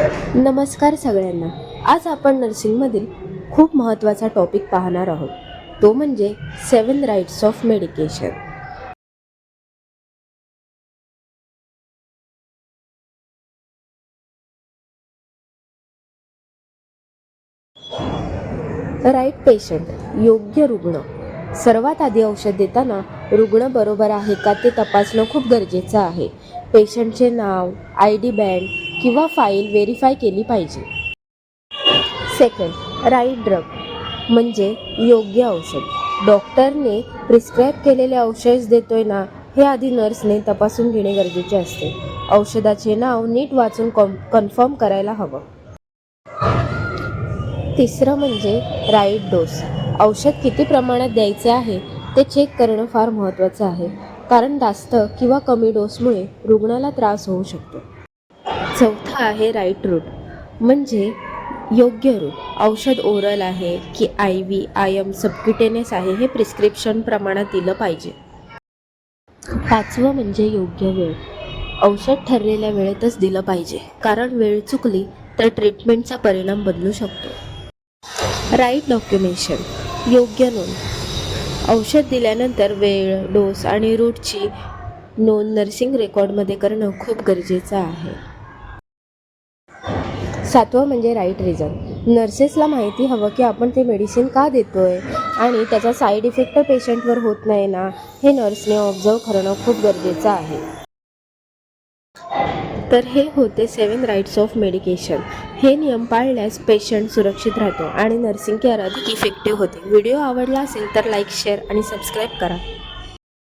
नमस्कार सगळ्यांना. आज आपण नर्सिंगमधील खूप महत्त्वाचा टॉपिक पाहणार आहोत. तो म्हणजे 7 rights of medication. Right patient, योग्य रुग्ण. सर्वात आधी औषध देताना रुग्ण बरोबर आहे का ते तपासणं खूप गरजेचं आहे. पेशंटचे नाव, ID बँड किंवा फाईल व्हेरीफाय केली पाहिजे. सेकंड, राईट ड्रग म्हणजे योग्य औषध. डॉक्टरने प्रिस्क्राईब केलेले औषध देतोय ना हे आधी नर्सने तपासून घेणे गरजेचे असते. औषधाचे नाव नीट वाचून कन्फर्म करायला हवं. तिसरं म्हणजे राईट डोस. औषध किती प्रमाणात द्यायचे आहे ते चेक करणं फार महत्त्वाचं आहे, कारण जास्त किंवा कमी डोसमुळे रुग्णाला त्रास होऊ शकतो. चौथा आहे राईट रूट म्हणजे योग्य रूट. औषध ओरल आहे की IV, IM, सबक्युटेनियस आहे हे प्रिस्क्रिप्शन प्रमाणात दिलं पाहिजे. पाचवं म्हणजे योग्य वेळ. औषध ठरलेल्या वेळेतच दिलं पाहिजे, कारण वेळ चुकली तर ट्रीटमेंटचा परिणाम बदलू शकतो. राईट डॉक्युमेंटेशन, योग्य नोंद. औषध दिल्यानंतर वेळ, डोस आणि रूटची नोंद नर्सिंग रेकॉर्डमध्ये करणं खूप गरजेचं आहे. सातवं म्हणजे राईट रिझन. नर्सेसला माहिती हवं की आपण ते मेडिसिन का देतोय आणि त्याचा साईड इफेक्ट पेशंटवर होत नाही ना हे नर्सने ऑब्झर्व करणं खूप गरजेचं आहे. तर हे होते 7 राईट्स ऑफ मेडिकेशन. हे नियम पाळल्यास पेशंट सुरक्षित राहतो आणि नर्सिंग केअर अधिक इफेक्टिव्ह होते. व्हिडिओ आवडला असेल तर लाईक, शेअर आणि सबस्क्राईब करा.